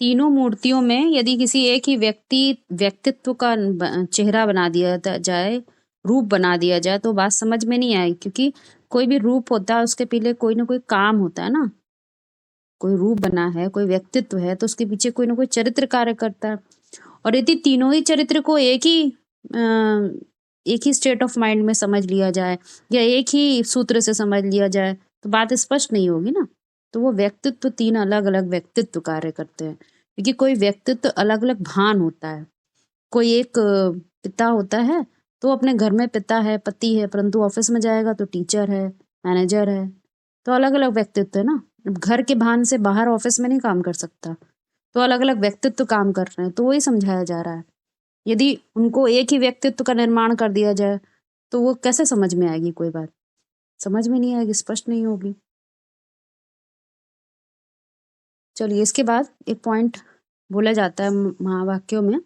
तीनों मूर्तियों में यदि किसी एक ही व्यक्तित्व का चेहरा बना दिया जाए, रूप बना दिया जाए, तो बात समझ में नहीं आएगी, क्योंकि कोई भी रूप होता है उसके पीछे कोई ना कोई काम होता है ना। कोई रूप बना है, कोई व्यक्तित्व है, तो उसके पीछे कोई ना कोई चरित्र कार्य करता है। और यदि तीनों ही चरित्र को एक ही स्टेट ऑफ माइंड में समझ लिया जाए या एक ही सूत्र से समझ लिया जाए, तो बात स्पष्ट नहीं होगी ना। तो वो व्यक्तित्व, तीन अलग अलग व्यक्तित्व कार्य करते हैं, क्योंकि कोई व्यक्तित्व अलग अलग भान होता है। कोई एक पिता होता है तो अपने घर में पिता है, पति है, परंतु ऑफिस में जाएगा तो टीचर है, मैनेजर है। तो अलग अलग व्यक्तित्व है ना। घर के भान से बाहर ऑफिस में नहीं काम कर सकता, तो अलग अलग व्यक्तित्व काम कर रहे हैं। तो वही समझाया जा रहा है। यदि उनको एक ही व्यक्तित्व का निर्माण कर दिया जाए तो वो कैसे समझ में आएगी, कोई बात समझ में नहीं आएगी, स्पष्ट नहीं होगी। चलिए, इसके बाद एक पॉइंट बोला जाता है महावाक्यों में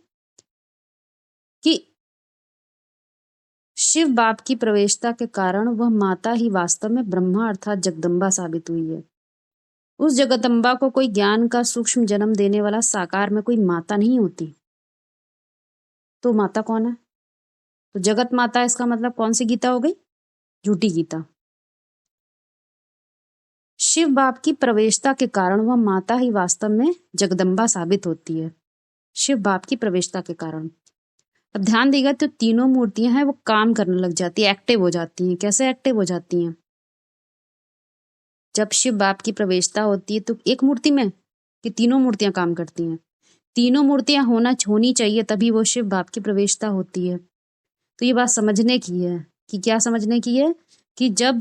कि शिव बाप की प्रवेशता के कारण वह माता ही वास्तव में ब्रह्मा अर्थात जगदम्बा साबित हुई है। उस जगदम्बा को कोई ज्ञान का सूक्ष्म जन्म देने वाला साकार में कोई माता नहीं होती। तो माता कौन है? तो जगत माता, इसका मतलब कौन सी गीता हो गई? झूठी गीता। शिव बाप की प्रवेशता के कारण वह माता ही वास्तव में जगदम्बा साबित होती है। शिव बाप की प्रवेशता के कारण। अब ध्यान देगा तो तीनों मूर्तियां हैं वो काम करने लग जाती है, एक्टिव हो जाती हैं। कैसे एक्टिव हो जाती हैं? जब शिव बाप की प्रवेशता होती है तो एक मूर्ति में कि तीनों मूर्तियां काम करती हैं? तीनों मूर्तियां होनी चाहिए, तभी वो शिव बाप की प्रवेशता होती है। तो ये बात समझने की है कि क्या समझने की है कि जब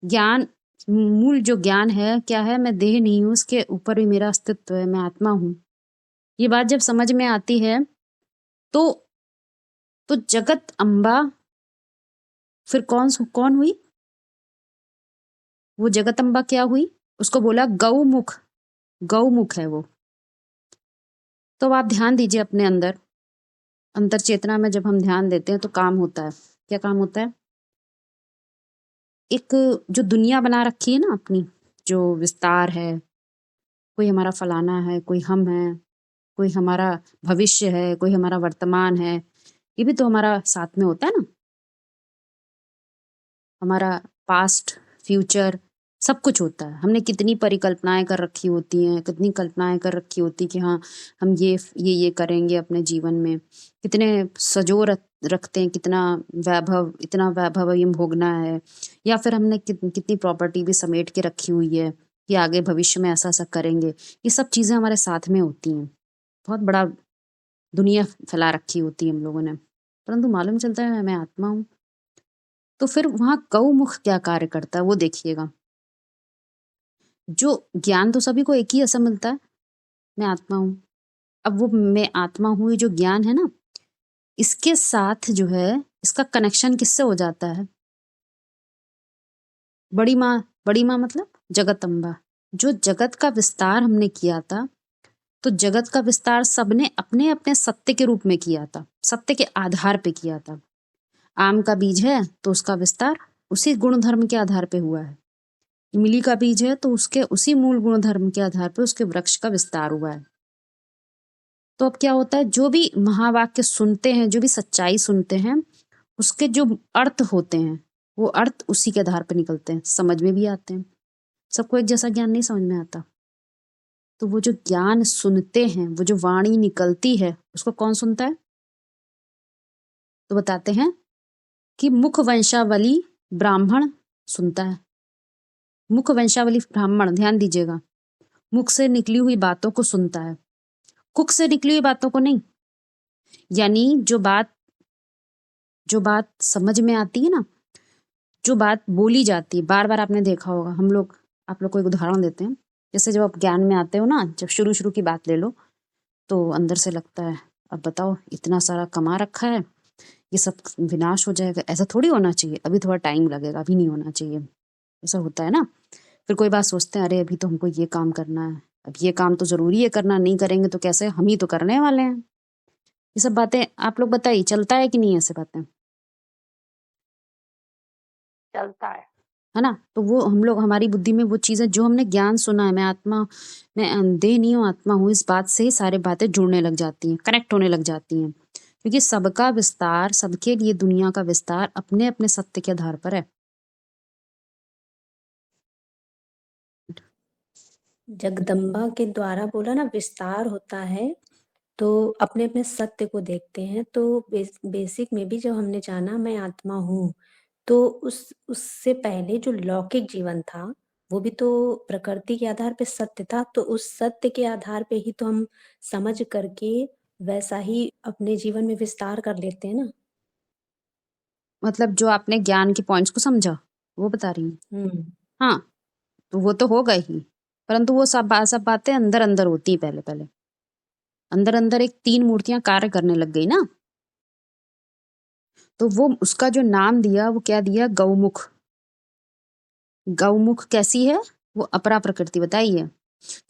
ज्ञान, मूल जो ज्ञान है क्या है, मैं देह नहीं हूं, उसके ऊपर भी मेरा अस्तित्व है, मैं आत्मा हूं। ये बात जब समझ में आती है तो जगत अम्बा फिर कौन हुई? वो जगत अम्बा क्या हुई? उसको बोला गौमुख। गौमुख है वो। तो आप ध्यान दीजिए अपने अंतर चेतना में जब हम ध्यान देते हैं तो काम होता है। क्या काम होता है? एक जो दुनिया बना रखी है ना अपनी, जो विस्तार है, कोई हमारा फलाना है, कोई हम है, कोई हमारा भविष्य है, कोई हमारा वर्तमान है, ये भी तो हमारा साथ में होता है ना। हमारा पास्ट, फ्यूचर, सब कुछ होता है। हमने कितनी परिकल्पनाएं कर रखी होती हैं, कितनी कल्पनाएं कर रखी होती कि हाँ हम ये करेंगे अपने जीवन में। कितने सजो रखते हैं, कितना वैभव, इतना वैभव ये भोगना है। या फिर हमने कितनी प्रॉपर्टी भी समेट के रखी हुई है कि आगे भविष्य में ऐसा ऐसा करेंगे। ये सब चीजें हमारे साथ में होती हैं। बहुत बड़ा दुनिया फैला रखी होती है हम लोगों ने, परंतु मालूम चलता है मैं आत्मा हूँ। तो फिर वहां गौमुख क्या कार्य करता है वो देखिएगा। जो ज्ञान तो सभी को एक ही ऐसा मिलता है, मैं आत्मा हूं। अब वो मैं आत्मा हूं ये जो ज्ञान है ना, इसके साथ जो है इसका कनेक्शन किससे हो जाता है? बड़ी माँ। बड़ी माँ मतलब जगत अम्बा। जो जगत का विस्तार हमने किया था, तो जगत का विस्तार सबने अपने अपने सत्य के रूप में किया था, सत्य के आधार पे किया था। आम का बीज है तो उसका विस्तार उसी गुण धर्म के आधार पे हुआ है। इमली का बीज है तो उसके उसी मूल गुण धर्म के आधार पे उसके वृक्ष का विस्तार हुआ है। तो अब क्या होता है, जो भी महावाक्य सुनते हैं, जो भी सच्चाई सुनते हैं, उसके जो अर्थ होते हैं वो अर्थ उसी के आधार पर निकलते हैं, समझ में भी आते हैं। सबको एक जैसा ज्ञान नहीं समझ में आता। तो वो जो ज्ञान सुनते हैं, वो जो वाणी निकलती है, उसको कौन सुनता है? तो बताते हैं कि मुख वंशावली ब्राह्मण सुनता है। मुख वंशावली ब्राह्मण, ध्यान दीजिएगा, मुख से निकली हुई बातों को सुनता है, कुख से निकली हुई बातों को नहीं। यानी जो बात समझ में आती है ना, जो बात बोली जाती है, बार बार आपने देखा होगा, आप लोग को एक उदाहरण देते हैं। जैसे जब आप ज्ञान में आते हो ना, जब शुरू की बात ले लो तो अंदर से लगता है अब बताओ इतना सारा कमा रखा है, ये सब विनाश हो जाएगा, ऐसा थोड़ी होना चाहिए, अभी थोड़ा टाइम लगेगा, अभी नहीं होना चाहिए, ऐसा होता है ना। फिर कोई बात सोचते हैं, अरे अभी तो हमको ये काम करना है, अब ये काम तो जरूरी है करना, नहीं करेंगे तो कैसे, हम ही तो करने वाले हैं। ये सब बातें आप लोग बताइए, चलता है कि नहीं ऐसे बातें? चलता है। है ना। तो वो हम लोग, हमारी बुद्धि में वो चीजें जो हमने ज्ञान सुना है, मैं आत्मा, मैं देह नहीं हूँ आत्मा हूँ, इस बात से ही सारी बातें जुड़ने लग जाती हैं, कनेक्ट होने लग जाती हैं, क्योंकि सबका विस्तार, सबके लिए दुनिया का विस्तार अपने अपने सत्य के आधार पर है। जगदम्बा के द्वारा बोला ना विस्तार होता है, तो अपने अपने सत्य को देखते हैं। तो बेसिक में भी जब हमने जाना मैं आत्मा हूँ, तो उससे पहले जो लौकिक जीवन था वो भी तो प्रकृति के आधार पे सत्य था। तो उस सत्य के आधार पे ही तो हम समझ करके वैसा ही अपने जीवन में विस्तार कर लेते हैं ना। मतलब जो आपने ज्ञान के पॉइंट्स को समझा वो बता रही हूँ। हाँ, तो वो तो होगा ही, परंतु वो सब बातें अंदर अंदर होती है। पहले पहले अंदर अंदर एक 3 मूर्तियां कार्य करने लग गई ना, तो वो उसका जो नाम दिया वो क्या दिया, गौमुख। गौमुख कैसी है, वो अपरा प्रकृति बताई है।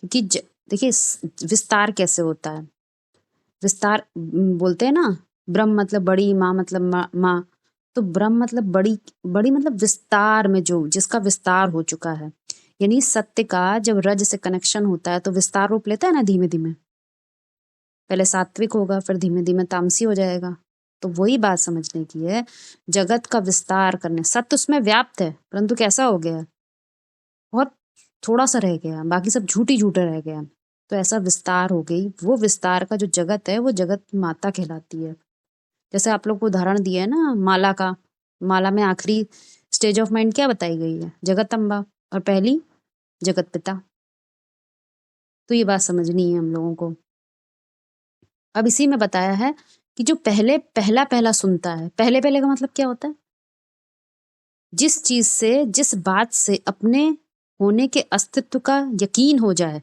क्योंकि देखिए विस्तार कैसे होता है, विस्तार बोलते हैं ना, ब्रह्म मतलब बड़ी, माँ मतलब माँ, तो ब्रह्म मतलब बड़ी, बड़ी मतलब विस्तार में, जो जिसका विस्तार हो चुका है। यानी सत्य का जब रज से कनेक्शन होता है तो विस्तार रूप लेता है ना धीमे धीमे। पहले सात्विक होगा, फिर धीमे धीमे तामसी हो जाएगा। तो वही बात समझने की है, जगत का विस्तार करने, सत्य उसमें व्याप्त है, परंतु कैसा हो गया, बहुत थोड़ा सा रह गया, बाकी सब झूठी झूठे रह गया। तो ऐसा विस्तार हो गई, वो विस्तार का जो जगत है वो जगत माता कहलाती है। जैसे आप लोग को उदाहरण दिया है ना माला का, माला में आखिरी स्टेज ऑफ माइंड क्या बताई गई है, जगत अम्बा, और पहली जगत पिता। तो ये बात समझनी है हम लोगों को। अब इसी में बताया है कि जो पहले पहला पहला सुनता है, पहले पहले का मतलब क्या होता है, जिस चीज से, जिस बात से अपने होने के अस्तित्व का यकीन हो जाए,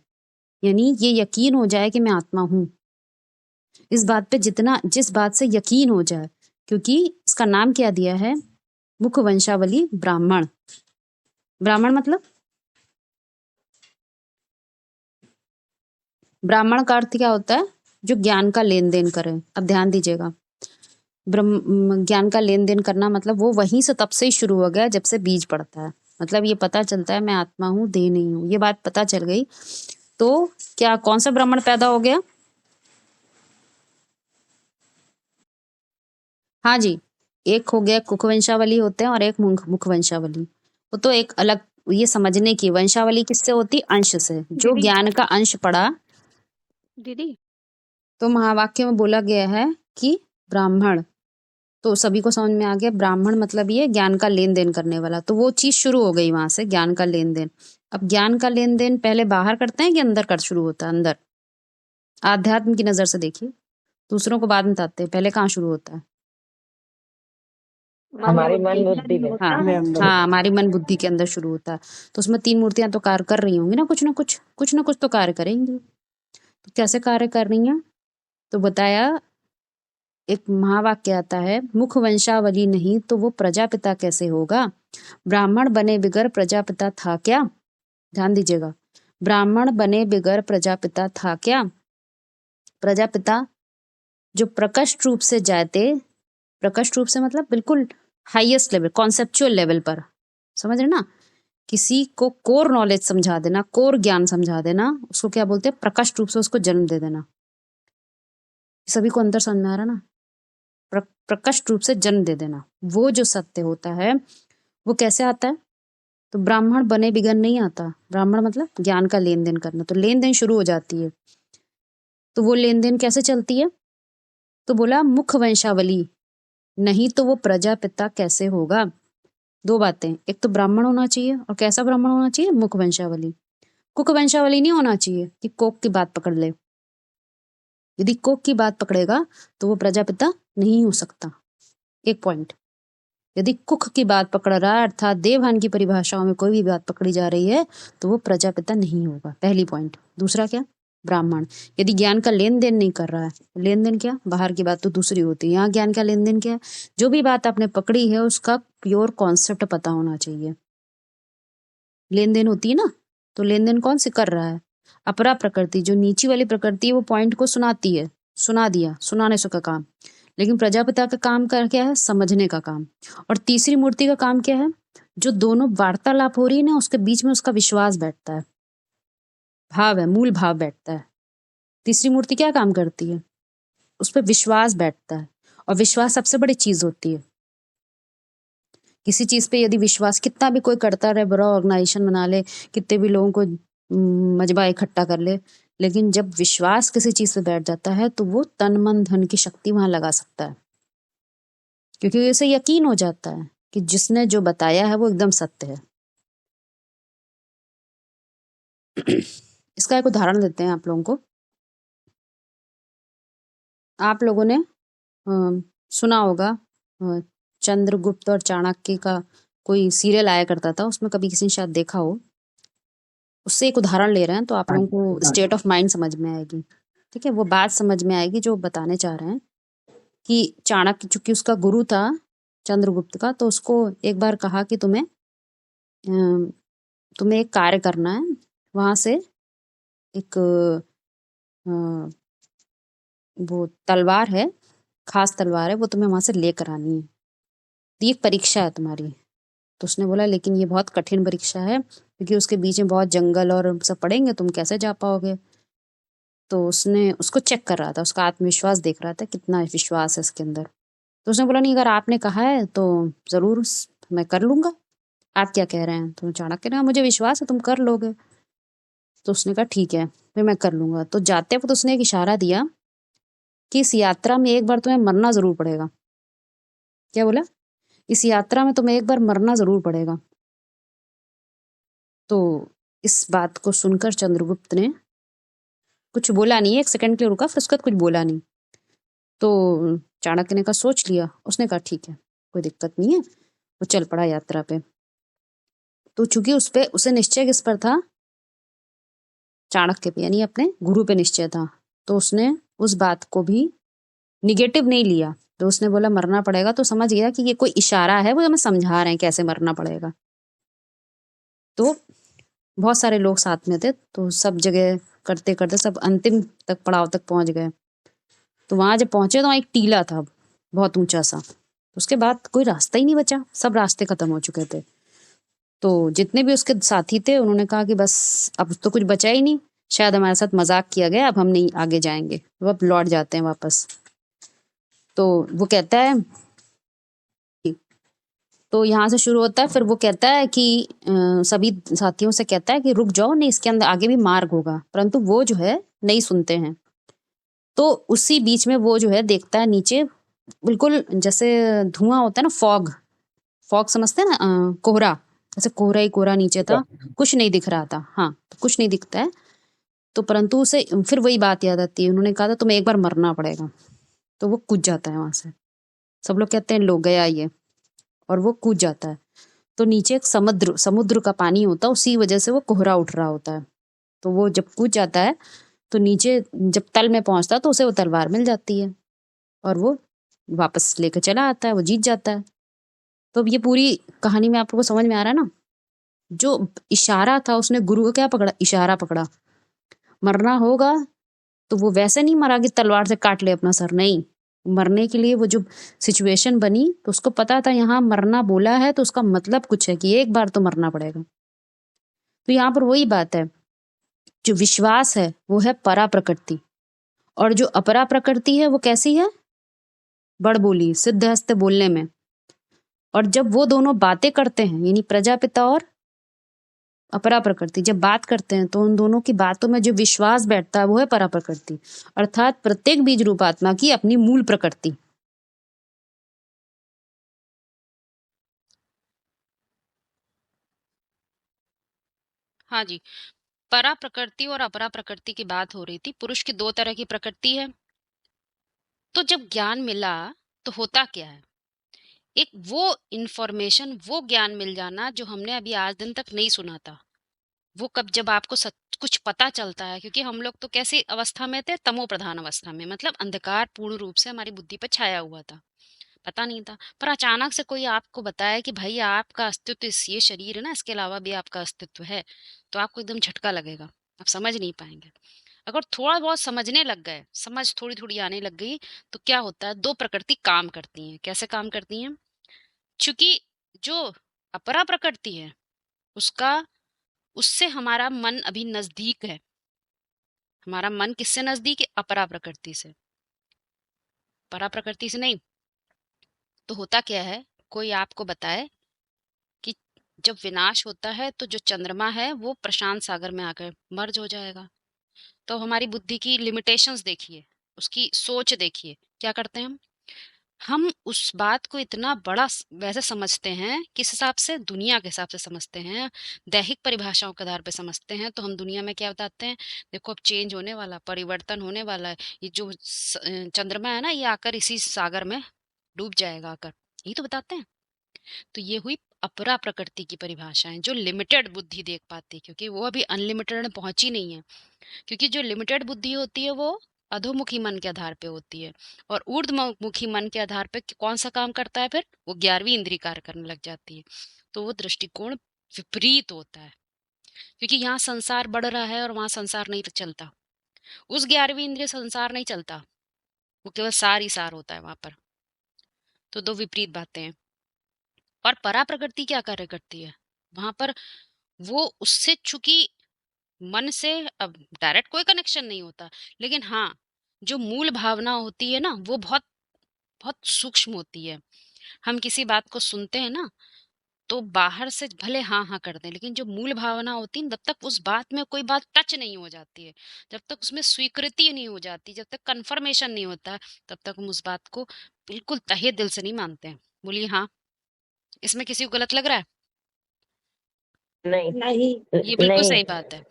यानी ये यकीन हो जाए कि मैं आत्मा हूं, इस बात पे जितना, जिस बात से यकीन हो जाए, क्योंकि इसका नाम क्या दिया है, मुख वंशावली ब्राह्मण। ब्राह्मण मतलब, ब्राह्मण का अर्थ क्या होता है, जो ज्ञान का लेन देन करे। अब ध्यान दीजिएगा, ब्रह्म ज्ञान का लेन देन करना मतलब वो वहीं से तब से ही शुरू हो गया जब से बीज पड़ता है। मतलब ये पता चलता है मैं आत्मा हूँ, देह नहीं हूँ, ये बात पता चल गई तो क्या, कौन सा ब्राह्मण पैदा हो गया, हाँ जी, एक हो गया कुख वंशावली होते हैं और एक मुख वंशावली। वो तो एक अलग, ये समझने की, वंशावली किससे होती, अंश से, जो दीदी ज्ञान का अंश पड़ा। दीदी तो महावाक्य में बोला गया है कि ब्राह्मण, तो सभी को समझ में आ गया, ब्राह्मण मतलब ये ज्ञान का लेन देन करने वाला। तो वो चीज शुरू हो गई वहां से, ज्ञान का लेन देन। अब ज्ञान का लेन देन पहले बाहर करते हैं कि अंदर कर शुरू होता है, अंदर। आध्यात्म की नजर से देखिए, दूसरों को बाद में बताते हैं, पहले कहाँ शुरू होता है, हमारी मन बुद्धि में। हाँ हाँ, हमारी मन बुद्धि के अंदर शुरू होता है। तो उसमें 3 मूर्तियां तो कार्य कर रही होंगी ना, कुछ ना कुछ, कुछ ना कुछ तो कार्य करेंगी। तो कैसे कार्य कर रही हैं, तो बताया, एक महावाक्य आता है, मुख वंशावली नहीं तो वो प्रजापिता कैसे होगा, ब्राह्मण बने बिगर प्रजापिता था क्या। ध्यान दीजिएगा, ब्राह्मण बने बिगर प्रजापिता था क्या। प्रजापिता जो प्रकट रूप से जाते, प्रकट रूप से मतलब बिल्कुल हाईएस्ट लेवल, कॉन्सेप्चुअल लेवल पर, समझ रहे ना, किसी को कोर नॉलेज समझा देना, कोर ज्ञान समझा देना, उसको क्या बोलते हैं, प्रकट रूप से उसको जन्म दे देना। सभी को अंदर समझ में आ रहा ना, प्रकट रूप से जन्म दे देना, वो जो सत्य होता है वो कैसे आता है, तो ब्राह्मण बने बिगन नहीं आता। ब्राह्मण मतलब ज्ञान का लेन देन करना, तो लेन देन शुरू हो जाती है। तो वो लेन देन कैसे चलती है, तो बोला मुख वंशावली नहीं तो वो प्रजापिता कैसे होगा। 2 बातें, एक तो ब्राह्मण होना चाहिए, और कैसा ब्राह्मण होना चाहिए, मुख वंशावली। कुक वंशावली नहीं होना चाहिए कि कोक की बात पकड़ ले, यदि कोक की बात पकड़ेगा तो वो प्रजापिता नहीं हो सकता। एक पॉइंट, यदि कुख की बात पकड़ रहा है, अर्थात देवहान की परिभाषाओं में कोई भी बात पकड़ी जा रही है, तो वो प्रजापिता नहीं होगा, पहली पॉइंट। दूसरा क्या, ब्राह्मण यदि ज्ञान का लेन देन नहीं कर रहा है, लेन देन क्या, बाहर की बात तो दूसरी होती है, यहाँ ज्ञान का लेन देन क्या है, जो भी बात आपने पकड़ी है उसका प्योर कॉन्सेप्ट पता होना चाहिए। लेन देन होती है ना, तो लेन देन कौन से कर रहा है, अपरा प्रकृति, जो नीची वाली प्रकृति है वो पॉइंट को सुनाती है, सुना दिया, सुनाने से का काम। लेकिन प्रजापिता का काम क्या है, समझने का काम। और तीसरी मूर्ति का काम क्या है, जो दोनों वार्तालाप हो रही है ना, उसके बीच में उसका विश्वास बैठता है, भाव है, मूल भाव बैठता है। तीसरी मूर्ति क्या काम करती है? उस पर विश्वास बैठता है, और विश्वास सबसे बड़ी चीज होती है। किसी चीज पे यदि विश्वास कितना भी कोई करता रहे, बड़ा ऑर्गेनाइजेशन बना ले, कितने भी लोगों को मजबा इकट्ठा कर ले, लेकिन जब विश्वास किसी चीज पे बैठ जाता है तो वो तन मन धन की शक्ति वहां लगा सकता है, क्योंकि उसे यकीन हो जाता है कि जिसने जो बताया है वो एकदम सत्य है। इसका एक उदाहरण देते हैं आप लोगों को। आप लोगों ने सुना होगा चंद्रगुप्त और चाणक्य का कोई सीरियल आया करता था, उसमें कभी किसी ने शायद देखा हो। उससे एक उदाहरण ले रहे हैं तो आप लोगों को स्टेट ऑफ माइंड समझ में आएगी। ठीक है, वो बात समझ में आएगी जो बताने चाह रहे हैं कि चाणक्य चूंकि उसका गुरु था चंद्रगुप्त का, तो उसको एक बार कहा कि तुम्हें एक कार्य करना है, वहां से एक वो तलवार है, खास तलवार है, वो तुम्हें वहां से लेकर आनी है, तो ये एक परीक्षा है तुम्हारी। तो उसने बोला लेकिन ये बहुत कठिन परीक्षा है, क्योंकि उसके बीच में बहुत जंगल और सब पड़ेंगे, तुम कैसे जा पाओगे। तो उसने उसको चेक कर रहा था, उसका आत्मविश्वास देख रहा था कितना विश्वास है इसके अंदर। तो उसने बोला नहीं, अगर आपने कहा है तो जरूर मैं कर लूंगा, आप क्या कह रहे हैं? तो चाणक्य ने कहा मुझे विश्वास है तुम कर लोगे। तो उसने कहा ठीक है, फिर मैं कर लूंगा। तो जाते वक्त उसने एक इशारा दिया कि इस यात्रा में एक बार तुम्हें मरना जरूर पड़ेगा। क्या बोला? इस यात्रा में तुम्हें एक बार मरना जरूर पड़ेगा। तो इस बात को सुनकर चंद्रगुप्त ने कुछ बोला नहीं, एक सेकंड के लिए रुका, फिर उसके बाद कुछ बोला नहीं। तो चाणक्य ने कहा सोच लिया। उसने कहा ठीक है, कोई दिक्कत नहीं है। वो चल पड़ा यात्रा पे। तो चूंकि उसे निश्चय किस पर था? चाणक्य पे, यानी अपने गुरु पे निश्चय था। तो उसने उस बात को भी निगेटिव नहीं लिया। तो उसने बोला मरना पड़ेगा, तो समझ गया कि ये कोई इशारा है, वो हमें समझा रहे हैं कैसे मरना पड़ेगा। तो बहुत सारे लोग साथ में थे, तो सब जगह करते करते सब अंतिम तक पड़ाव तक पहुंच गए। तो वहां जब पहुंचे तो वहां एक टीला था बहुत ऊंचा सा। उसके बाद कोई रास्ता ही नहीं बचा, सब रास्ते खत्म हो चुके थे। तो जितने भी उसके साथी थे उन्होंने कहा कि बस अब तो कुछ बचा ही नहीं, शायद हमारे साथ मजाक किया गया, अब हम नहीं आगे जाएंगे, वो अब लौट जाते हैं वापस। तो वो कहता है, तो यहाँ से शुरू होता है। फिर वो कहता है कि सभी साथियों से कहता है कि रुक जाओ, नहीं इसके अंदर आगे भी मार्ग होगा, परंतु वो जो है नहीं सुनते हैं। तो उसी बीच में वो जो है देखता है नीचे बिल्कुल जैसे धुआं होता है ना, फॉग, फॉग समझते हैं ना, कोहरा, जैसे कोहरा ही कोहरा नीचे था, कुछ नहीं दिख रहा था। हाँ, तो कुछ नहीं दिखता है। तो परंतु उसे फिर वही बात याद आती है, उन्होंने कहा था तुम्हें एक बार मरना पड़ेगा। तो वो कूद जाता है वहां से। सब लोग कहते हैं लो गया ये, और वो कूद जाता है। तो नीचे एक समुद्र का पानी होता है, उसी वजह से वो कोहरा उठ रहा होता है। तो वो जब कूद जाता है तो नीचे जब तल में पहुंचता है तो उसे वो तलवार मिल जाती है, और वो वापस लेकर चला आता है, वो जीत जाता है। तो अब ये पूरी कहानी में आपको समझ में आ रहा है ना, जो इशारा था उसने गुरु को क्या पकड़ा? इशारा पकड़ा। मरना होगा तो वो वैसे नहीं मरा कि तलवार से काट ले अपना सर, नहीं। मरने के लिए वो जो सिचुएशन बनी, तो उसको पता था यहाँ मरना बोला है तो उसका मतलब कुछ है कि एक बार तो मरना पड़ेगा। तो यहाँ पर वही बात है, जो विश्वास है वो है परा प्रकृति, और जो अपरा प्रकृति है वो कैसी है? बड़बोली, सिद्ध हस्त बोलने में। और जब वो दोनों बातें करते हैं, यानी प्रजापिता और अपरा प्रकृति जब बात करते हैं, तो उन दोनों की बातों में जो विश्वास बैठता है वो है परा प्रकृति, अर्थात प्रत्येक बीज रूप आत्मा की अपनी मूल प्रकृति। हाँ जी, परा प्रकृति और अपरा प्रकृति की बात हो रही थी। पुरुष की दो तरह की प्रकृति है। तो जब ज्ञान मिला तो होता क्या है? एक वो इंफॉर्मेशन, वो ज्ञान मिल जाना जो हमने अभी आज दिन तक नहीं सुना था। वो कब जब आपको कुछ पता चलता है, क्योंकि हम लोग तो कैसी अवस्था में थे? तमो प्रधान अवस्था में, मतलब अंधकार पूर्ण रूप से हमारी बुद्धि पर छाया हुआ था, पता नहीं था। पर अचानक से कोई आपको बताया कि भाई आपका अस्तित्व ये शरीर है ना, इसके अलावा भी आपका अस्तित्व है, तो आपको एकदम झटका लगेगा, आप समझ नहीं पाएंगे। अगर थोड़ा बहुत समझने लग गए, समझ थोड़ी थोड़ी आने लग गई, तो क्या होता है? दो प्रकृति काम करती हैं। कैसे काम करती हैं? चूंकि जो अपरा प्रकृति है उसका, उससे हमारा मन अभी नजदीक है। हमारा मन किससे नजदीक है? अपरा प्रकृति से, परा प्रकृति से नहीं। तो होता क्या है, कोई आपको बताए कि जब विनाश होता है तो जो चंद्रमा है वो प्रशांत सागर में आकर मर्ज हो जाएगा। तो हमारी बुद्धि की लिमिटेशंस देखिए, उसकी सोच देखिए, क्या करते हैं हम उस बात को इतना बड़ा वैसे समझते हैं, किस हिसाब से? दुनिया के हिसाब से समझते हैं, दैहिक परिभाषाओं के आधार पे समझते हैं। तो हम दुनिया में क्या बताते हैं, देखो अब चेंज होने वाला, परिवर्तन होने वाला है, ये जो चंद्रमा है ना, ये आकर इसी सागर में डूब जाएगा आकर, यही तो बताते हैं। तो ये हुई अपरा प्रकृति की परिभाषाएं, जो लिमिटेड बुद्धि देख पाती है, क्योंकि वो अभी अनलिमिटेड में पहुंची नहीं है। क्योंकि जो लिमिटेड बुद्धि होती है वो अधोमुखी मन के आधार पे होती है, और ऊर्ध्वमुखी मन के आधार पे कौन सा काम करता है? फिर वो 11वीं इंद्रिय कार्य करने लग जाती है। तो वो दृष्टिकोण विपरीत होता है, क्योंकि यहाँ संसार बढ़ रहा है और वहां संसार नहीं चलता। उस 11वीं इंद्रिय संसार नहीं चलता, वो केवल सार ही सार होता है वहां पर। तो दो विपरीत बातें हैं। और परा प्रकृति क्या कार्य करती है वहां पर? वो उससे चूंकि मन से अब डायरेक्ट कोई कनेक्शन नहीं होता, लेकिन हाँ, जो मूल भावना होती है ना, वो बहुत बहुत सूक्ष्म होती है। हम किसी बात को सुनते हैं ना, तो बाहर से भले हाँ हाँ कर दें, लेकिन जो मूल भावना होती है, जब तक उस बात में कोई बात टच नहीं हो जाती है, जब तक उसमें स्वीकृति नहीं हो जाती, जब तक कंफर्मेशन नहीं होता, तब तक हम उस बात को बिल्कुल तहे दिल से नहीं मानते हैं। बोलिए हाँ, इसमें किसी को गलत लग रहा है? नहीं नहीं। ये बिल्कुल नहीं। सही बात है,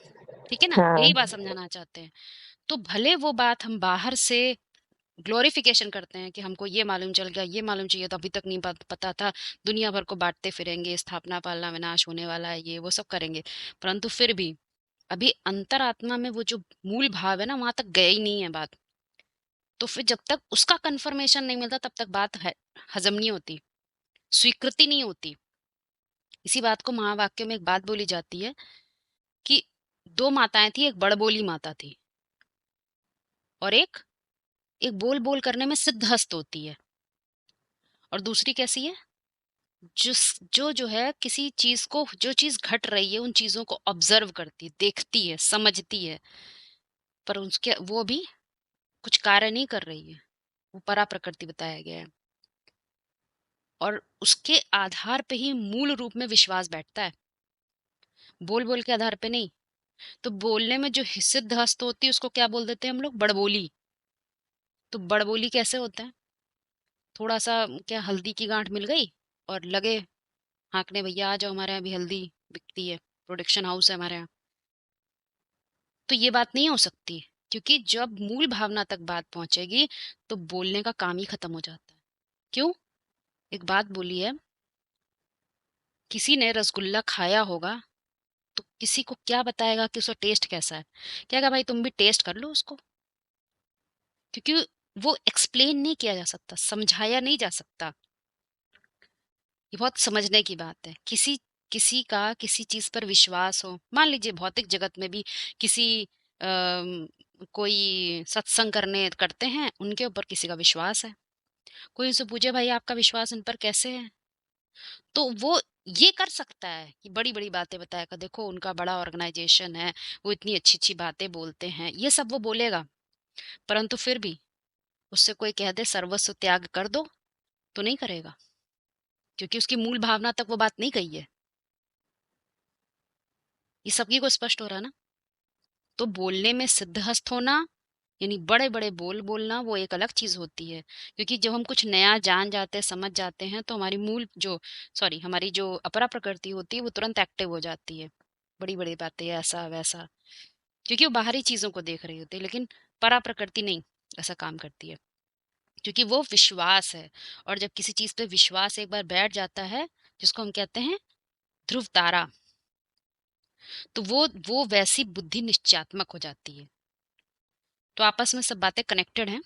ठीक है ना? हाँ यही बात समझाना चाहते हैं। तो भले वो बात हम बाहर से ग्लोरिफिकेशन करते हैं कि हमको ये मालूम चल गया, ये मालूम चाहिए, तो अभी तक नहीं पता था, दुनिया भर को बांटते फिरेंगे, स्थापना पालना विनाश होने वाला है, ये वो सब करेंगे, परंतु फिर भी अभी अंतरात्मा में वो जो मूल भाव है ना, वहां तक गया ही नहीं है बात। तो फिर जब तक उसका कंफर्मेशन नहीं मिलता, तब तक बात हजम नहीं होती, स्वीकृति नहीं होती। इसी बात को महावाक्य में एक बात बोली जाती है कि दो माताएं थी, एक बड़बोली माता थी और एक एक बोल बोल करने में सिद्धहस्त होती है, और दूसरी कैसी है? जो है किसी चीज को, जो चीज घट रही है उन चीजों को ऑब्जर्व करती है, देखती है, समझती है, पर उसके वो भी कुछ कार्य नहीं कर रही है। वो परा प्रकृति बताया गया है, और उसके आधार पे ही मूल रूप में विश्वास बैठता है, बोल बोल के आधार पे नहीं। तो बोलने में जो सिद्ध हस्त होती है उसको क्या बोल देते हैं हम लोग? बड़बोली। तो बड़बोली कैसे होता है? थोड़ा सा क्या, हल्दी की गांठ मिल गई और लगे हाँकने, भैया आ जाओ हमारे यहाँ भी हल्दी बिकती है, प्रोडक्शन हाउस है हमारे यहाँ। तो ये बात नहीं हो सकती, क्योंकि जब मूल भावना तक बात पहुंचेगी तो बोलने का काम ही खत्म हो जाता है। क्यों? एक बात बोली है, किसी ने रसगुल्ला खाया होगा तो किसी को क्या बताएगा कि उसका टेस्ट कैसा है? क्या कहा भाई तुम भी टेस्ट कर लो उसको, क्योंकि वो एक्सप्लेन नहीं किया जा सकता, समझाया नहीं जा सकता। ये बहुत समझने की बात है। किसी किसी का किसी चीज पर विश्वास हो, मान लीजिए भौतिक जगत में भी किसी कोई सत्संग करते हैं, उनके ऊपर किसी का विश्वास है, कोई उनसे पूछे भाई आपका विश्वास इन पर कैसे है, तो वो ये कर सकता है कि बड़ी बड़ी बातें बताएगा, देखो उनका बड़ा ऑर्गेनाइजेशन है, वो इतनी अच्छी अच्छी बातें बोलते हैं, ये सब वो बोलेगा। परंतु फिर भी उससे कोई कह दे सर्वस्व त्याग कर दो, तो नहीं करेगा, क्योंकि उसकी मूल भावना तक वो बात नहीं कही है। ये सबकी को स्पष्ट हो रहा है ना? तो बोलने में सिद्धहस्त होना, यानी बड़े बड़े बोल बोलना, वो एक अलग चीज होती है। क्योंकि जब हम कुछ नया जान जाते हैं, समझ जाते हैं, तो हमारी मूल जो हमारी जो अपरा प्रकृति होती है वो तुरंत एक्टिव हो जाती है, बड़ी बड़ी बातें ऐसा वैसा, क्योंकि वो बाहरी चीजों को देख रही होती है। लेकिन परा प्रकृति नहीं ऐसा काम करती है, क्योंकि वो विश्वास है। और जब किसी चीज पे विश्वास एक बार बैठ जाता है, जिसको हम कहते हैं ध्रुव तारा, तो वो वैसी बुद्धि निश्चयात्मक हो जाती है। तो आपस में सब बातें कनेक्टेड हैं।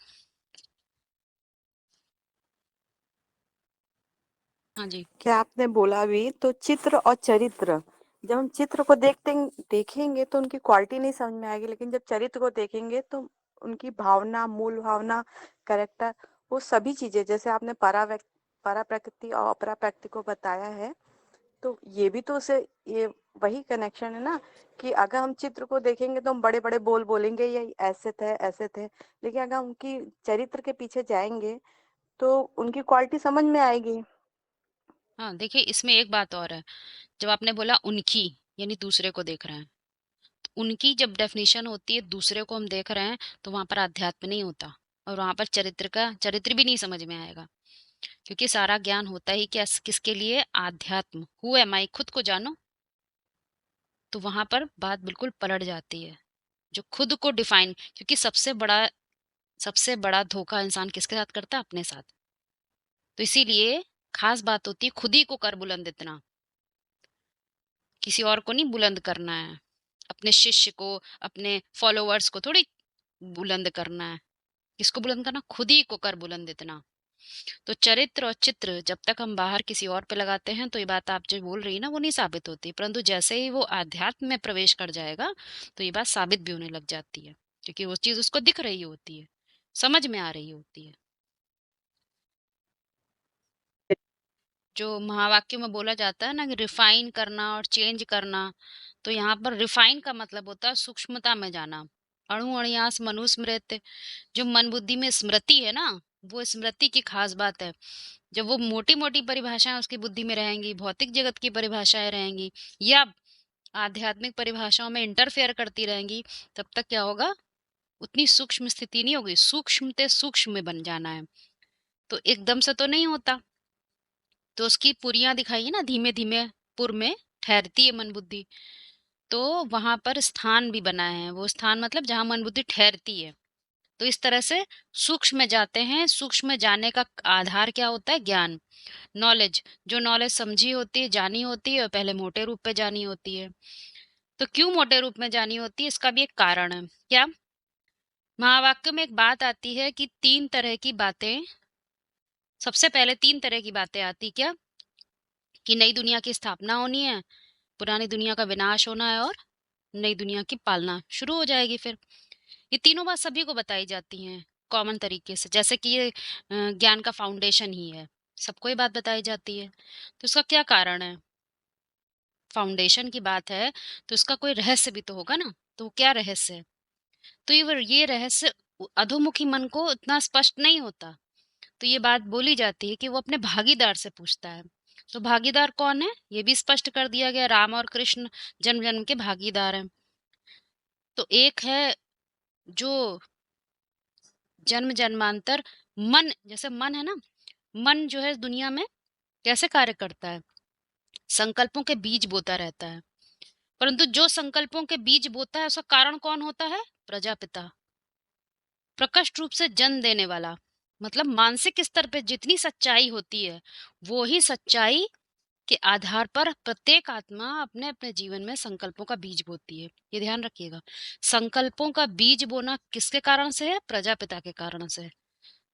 हाँ जी। क्या आपने बोला भी, तो चित्र और चरित्र, जब हम चित्र को देखेंगे तो उनकी क्वालिटी नहीं समझ में आएगी, लेकिन जब चरित्र को देखेंगे तो उनकी भावना, मूल भावना, कैरेक्टर, वो सभी चीजें, जैसे आपने परा प्रकृति और अपरा प्रकृति को बताया है, तो ये भी तो उसे ये वही कनेक्शन है ना कि अगर हम चित्र को देखेंगे तो हम बड़े-बड़े बोल बोलेंगे ये ऐसे थे, लेकिन अगर हम उनकी चरित्र के पीछे जाएँगे तो उनकी क्वालिटी समझ में आएगी। हाँ, देखिए इसमें एक बात और है, जब आपने बोला उनकी, यानी दूसरे को देख रहे हैं। तो उनकी जब डेफिनेशन होती है दूसरे को हम देख रहे हैं, तो वहाँ पर अध्यात्म नहीं होता और वहाँ पर चरित्र भी नहीं समझ में आएगा। क्योंकि सारा ज्ञान होता ही किसके लिए? आध्यात्म। हु एम आई, खुद को जानो। तो वहाँ पर बात बिल्कुल पलट जाती है। जो खुद को डिफाइन, क्योंकि सबसे बड़ा धोखा इंसान किसके साथ करता है? अपने साथ। तो इसीलिए खास बात होती है खुद ही को कर बुलंद इतना, किसी और को नहीं बुलंद करना है। अपने शिष्य को, अपने फॉलोअर्स को थोड़ी बुलंद करना है। किसको बुलंद करना? खुद ही को कर बुलंद इतना। तो चरित्र और चित्र जब तक हम बाहर किसी और पे लगाते हैं तो ये बात आप जो बोल रही है ना वो नहीं साबित होती, परंतु जैसे ही वो आध्यात्म में प्रवेश कर जाएगा तो ये बात साबित भी होने लग जाती है, क्योंकि वो चीज उसको दिख रही होती है, समझ में आ रही होती है। जो महावाक्य में बोला जाता है ना कि रिफाइन करना और चेंज करना, तो यहाँ पर रिफाइन का मतलब होता है सूक्ष्मता में जाना। अणु अणियास मनुस्मृत, जो मन बुद्धि में स्मृति है ना, वो स्मृति की खास बात है। जब वो मोटी मोटी परिभाषाएं उसकी बुद्धि में रहेंगी, भौतिक जगत की परिभाषाएं रहेंगी या आध्यात्मिक परिभाषाओं में इंटरफेयर करती रहेंगी, तब तक क्या होगा? उतनी सूक्ष्म स्थिति नहीं होगी। सूक्ष्म सूक्ष्म में बन जाना है, तो एकदम से तो नहीं होता। तो उसकी पुरियां दिखाई है ना, धीमे धीमे पुर में ठहरती है मन बुद्धि। तो वहां पर स्थान भी बना है, वो स्थान मतलब जहां मन बुद्धि ठहरती है। तो इस तरह से सूक्ष्म में जाते हैं। सूक्ष्म में जाने का आधार क्या होता है? ज्ञान, नॉलेज। जो नॉलेज समझी होती है, जानी होती है, और पहले मोटे रूप पे जानी होती है। तो क्यों मोटे रूप में जानी होती है? इसका भी एक कारण है। क्या? महावाक्य में एक बात आती है कि तीन तरह की बातें, सबसे पहले तीन तरह की बातें आती। क्या? कि नई दुनिया की स्थापना होनी है, पुरानी दुनिया का विनाश होना है, और नई दुनिया की पालना शुरू हो जाएगी। फिर ये तीनों बात सभी को बताई जाती हैं कॉमन तरीके से, जैसे कि ये ज्ञान का फाउंडेशन ही है, सबको ये बात बताई जाती है। तो इसका क्या कारण है? फाउंडेशन की बात है तो इसका कोई रहस्य भी तो होगा ना। तो क्या रहस्य है? तो ये रहस्य अधोमुखी मन को इतना स्पष्ट नहीं होता। तो ये बात बोली जाती है कि वो अपने भागीदार से पूछता है। तो भागीदार कौन है? ये भी स्पष्ट कर दिया गया, राम और कृष्ण जन्म जन्म के भागीदार हैं। तो एक है जो जन्म जन्मांतर मन, जैसे मन है ना, मन जो है दुनिया में कैसे कार्य करता है? संकल्पों के बीज बोता रहता है, परंतु जो संकल्पों के बीज बोता है उसका कारण कौन होता है? प्रजापिता, प्रकट रूप से जन्म देने वाला। मतलब मानसिक स्तर पे जितनी सच्चाई होती है, वो ही सच्चाई के आधार पर प्रत्येक आत्मा अपने अपने जीवन में संकल्पों का बीज बोती है। ये ध्यान रखिएगा, संकल्पों का बीज बोना किसके कारण से है? प्रजापिता के कारण से है।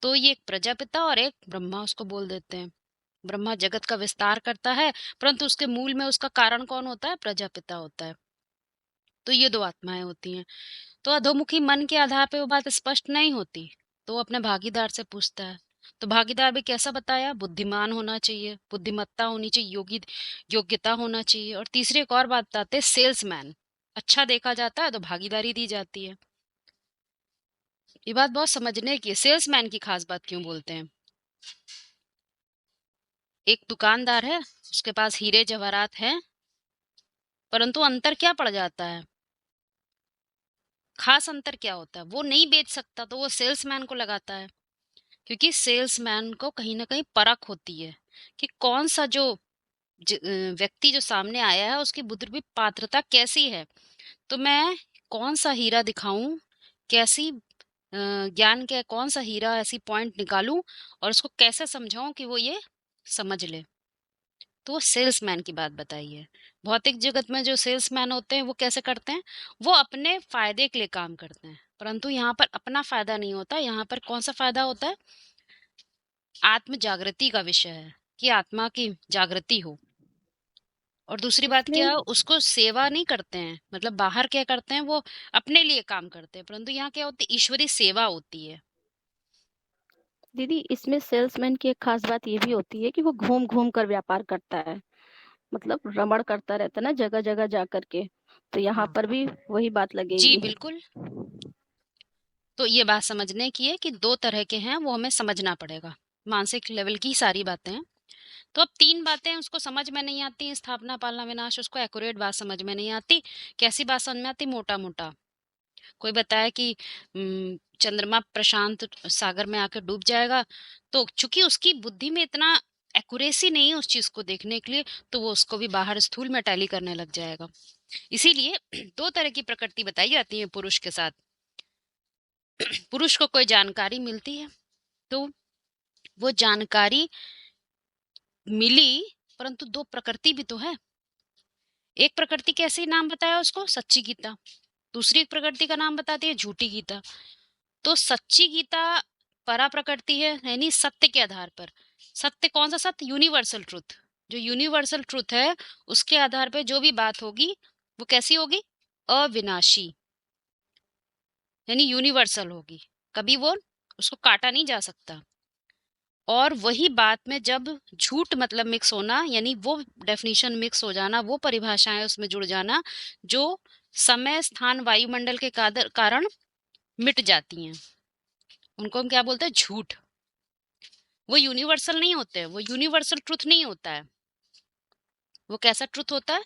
तो ये एक प्रजापिता और एक ब्रह्मा उसको बोल देते हैं। ब्रह्मा जगत का विस्तार करता है, परंतु उसके मूल में उसका कारण कौन होता है? प्रजापिता होता है। तो ये दो आत्माएं होती हैं। तो अधोमुखी मन के आधार पे वो बात स्पष्ट नहीं होती, तो वो अपने भागीदार से पूछता है। तो भागीदार भी कैसा बताया? बुद्धिमान होना चाहिए, बुद्धिमत्ता होनी चाहिए, योग्यता होना चाहिए, और तीसरी एक और बात बताते हैं, सेल्समैन। अच्छा देखा जाता है तो भागीदारी दी जाती है। ये बात बहुत समझने की है। सेल्समैन की खास बात क्यों बोलते हैं? एक दुकानदार है, उसके पास हीरे जवाहरात हैं, परंतु अंतर क्या पड़ जाता है? खास अंतर क्या होता है? वो नहीं बेच सकता तो वो सेल्समैन को लगाता है, क्योंकि सेल्समैन को कहीं ना कहीं परख होती है कि कौन सा जो व्यक्ति जो सामने आया है उसकी बुद्धि पात्रता कैसी है। तो मैं कौन सा हीरा दिखाऊं, कैसी ज्ञान के कौन सा हीरा ऐसी पॉइंट निकालूं और उसको कैसे समझाऊं कि वो ये समझ ले। तो वो सेल्समैन की बात बताई है। भौतिक जगत में जो सेल्समैन होते हैं वो कैसे करते हैं? वो अपने फायदे के लिए काम करते हैं, परंतु यहाँ पर अपना फायदा नहीं होता। यहाँ पर कौन सा फायदा होता है? आत्म जागृति का विषय है कि आत्मा की जागृति हो। और दूसरी बात इसमें क्या है? उसको सेवा नहीं करते हैं, मतलब बाहर क्या करते हैं, वो अपने लिए काम करते हैं, परंतु यहाँ क्या होती है? ईश्वरीय सेवा होती है। दीदी, इसमें सेल्समैन की एक खास बात ये भी होती है कि वो घूम घूम कर व्यापार करता है। मतलब रमण करता रहता ना जगह जगह जा करके, तो यहाँ हाँ पर भी वही बात जी लगेगी। बिल्कुल। तो ये बात समझने की है कि दो तरह के हैं, वो हमें समझना पड़ेगा। मानसिक लेवल की सारी बातें हैं। तो अब 3 बातें उसको समझ में नहीं आती, स्थापना, पालना, विनाश, उसको एक्यूरेट बात समझ में नहीं आती। कैसी बात समझ में आती? मोटा-मोटा। कोई बताया कि चंद्रमा प्रशांत सागर में आकर डूब जाएगा, तो चूँकि उसकी बुद्धि में इतना एक्यूरेसी नहीं है उस चीज़ को देखने के लिए, तो वो उसको भी बाहर स्थूल में टैली करने लग जाएगा। इसीलिए 2 तरह की प्रकृति बताई जाती है पुरुष के साथ। पुरुष को कोई जानकारी मिलती है, तो वो जानकारी मिली, परंतु 2 प्रकृति भी तो है। एक प्रकृति कैसे नाम बताया उसको? सच्ची गीता। दूसरी प्रकृति का नाम बताती है झूठी गीता। तो सच्ची गीता परा प्रकृति है, यानी सत्य के आधार पर। सत्य कौन सा सत्य? Universal truth. जो यूनिवर्सल ट्रुथ है, उसके आधार पर जो भी बात होगी, वो कैसी होगी? अविनाशी, यानी यूनिवर्सल होगी। कभी वो उसको काटा नहीं जा सकता। और वही बात में जब झूठ मतलब मिक्स होना, यानी वो डेफिनेशन मिक्स हो जाना, वो परिभाषाएं उसमें जुड़ जाना, जो समय, स्थान, वायुमंडल के कारण मिट जाती हैं, उनको हम क्या बोलते हैं? झूठ। वो यूनिवर्सल नहीं होते, वो यूनिवर्सल ट्रुथ नहीं होता है। वो कैसा ट्रुथ होता है?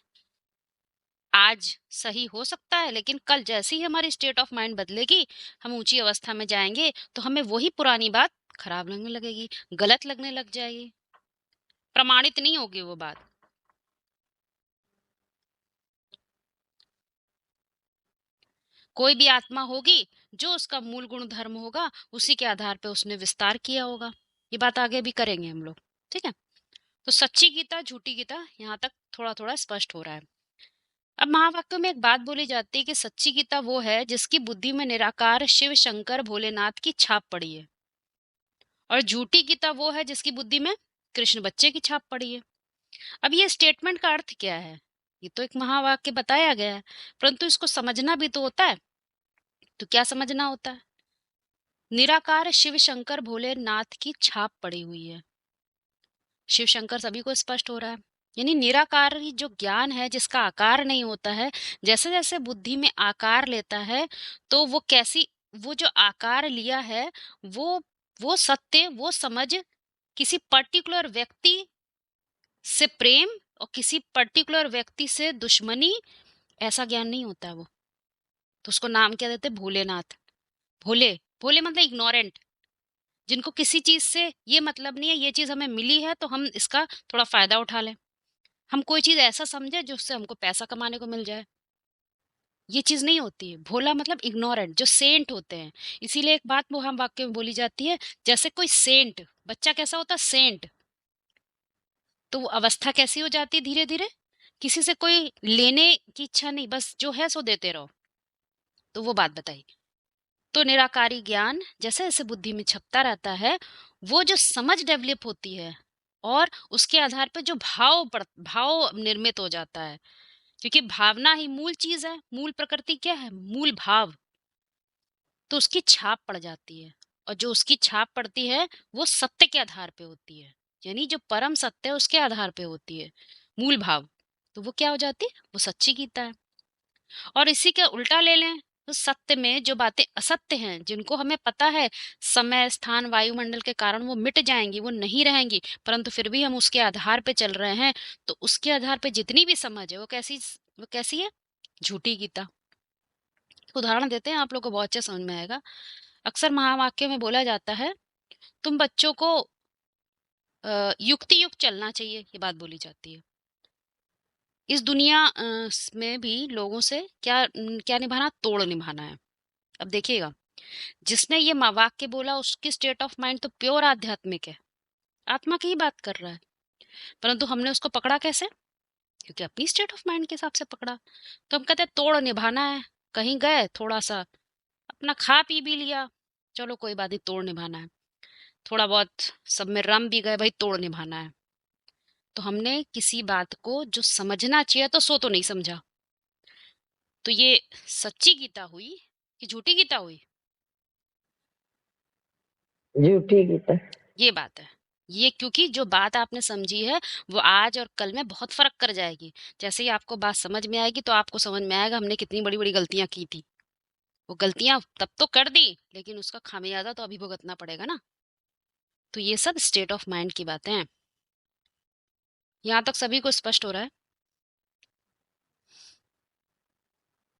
आज सही हो सकता है, लेकिन कल जैसे ही हमारी स्टेट ऑफ माइंड बदलेगी, हम ऊंची अवस्था में जाएंगे, तो हमें वही पुरानी बात खराब लगने लगेगी, गलत लगने लग जाएगी, प्रमाणित नहीं होगी वो बात। कोई भी आत्मा होगी, जो उसका मूल गुण धर्म होगा, उसी के आधार पे उसने विस्तार किया होगा। ये बात आगे भी करेंगे हम लोग, ठीक है? तो सच्ची गीता, झूठी गीता, यहाँ तक थोड़ा थोड़ा स्पष्ट हो रहा है। अब महावाक्यों में एक बात बोली जाती है कि सच्ची गीता वो है जिसकी बुद्धि में निराकार शिव, शंकर, भोलेनाथ की छाप पड़ी है, और झूठी गीता वो है जिसकी बुद्धि में कृष्ण बच्चे की छाप पड़ी है। अब ये स्टेटमेंट का अर्थ क्या है? ये तो एक महावाक्य बताया गया है, परंतु इसको समझना भी तो होता है। तो क्या समझना होता है? निराकार शिव, शंकर, भोलेनाथ की छाप पड़ी हुई है। शिव शंकर सभी को स्पष्ट हो रहा है, यानी निराकार ही जो ज्ञान है, जिसका आकार नहीं होता है, जैसे जैसे बुद्धि में आकार लेता है, तो वो कैसी, वो जो आकार लिया है, वो सत्य, वो समझ किसी पर्टिकुलर व्यक्ति से प्रेम और किसी पर्टिकुलर व्यक्ति से दुश्मनी, ऐसा ज्ञान नहीं होता है वो। तो उसको नाम क्या देते? भोलेनाथ। भोले, भोले मतलब इग्नोरेंट, जिनको किसी चीज से ये मतलब नहीं है, ये चीज हमें मिली है तो हम इसका थोड़ा फायदा उठा लें, हम कोई चीज ऐसा समझे जिससे हमको पैसा कमाने को मिल जाए। ये चीज नहीं होती है। भोला मतलब इग्नोरेंट, जो सेंट होते हैं। इसीलिए एक बात वो हम वाक्य में बोली जाती है, जैसे कोई सेंट, बच्चा कैसा होता है? सेंट। तो वो अवस्था कैसी हो जाती है धीरे धीरे? किसी से कोई लेने की इच्छा नहीं, बस जो है सो देते रहो। तो वो बात बताई। तो निराकारी ज्ञान जैसे जैसे बुद्धि में छपता रहता है, वो जो समझ डेवलप होती है, और उसके आधार पर जो भाव निर्मित हो जाता है, क्योंकि भावना ही मूल चीज है। मूल प्रकृति क्या है? मूल भाव। तो उसकी छाप पड़ जाती है, और जो उसकी छाप पड़ती है, वो सत्य के आधार पे होती है, यानी जो परम सत्य है उसके आधार पे होती है, मूल भाव। तो वो क्या हो जाती है? वो सच्ची गीता है। और इसी का उल्टा ले लें, तो सत्य में जो बातें असत्य हैं, जिनको हमें पता है समय, स्थान, वायुमंडल के कारण वो मिट जाएंगी, वो नहीं रहेंगी, परंतु फिर भी हम उसके आधार पे चल रहे हैं, तो उसके आधार पे जितनी भी समझ है, वो कैसी है? झूठी गीता। उदाहरण देते हैं, आप लोग को बहुत अच्छे समझ में आएगा। अक्सर महावाक्य में बोला जाता है, तुम बच्चों को युक्ति युक्त चलना चाहिए, ये बात बोली जाती है। इस दुनिया में भी लोगों से क्या निभाना? तोड़ निभाना है। अब देखिएगा, जिसने ये वाक्य बोला, उसकी स्टेट ऑफ माइंड तो प्योर आध्यात्मिक है, आत्मा की ही बात कर रहा है, परंतु हमने उसको पकड़ा कैसे? क्योंकि अपनी स्टेट ऑफ माइंड के हिसाब से पकड़ा। तो हम कहते हैं तोड़ निभाना है। कहीं गए, थोड़ा सा अपना खा पी भी लिया, चलो कोई बात नहीं, तोड़ निभाना है। थोड़ा बहुत सब में रम भी गए, भाई तोड़ निभाना है। तो हमने किसी बात को जो समझना चाहिए तो सो तो नहीं समझा। तो ये सच्ची गीता हुई कि झूठी गीता हुई? झूठी गीता। ये बात है। ये क्योंकि जो बात आपने समझी है वो आज और कल में बहुत फर्क कर जाएगी। जैसे ही आपको बात समझ में आएगी तो आपको समझ में आएगा हमने कितनी बड़ी-बड़ी गलतियाँ की थी। वो गलतियाँ तब तो कर दी लेकिन उसका खामियाजा तो अभी भुगतना पड़ेगा ना। तो ये सब स्टेट ऑफ माइंड की बातें हैं। यहाँ तक सभी को स्पष्ट हो रहा है?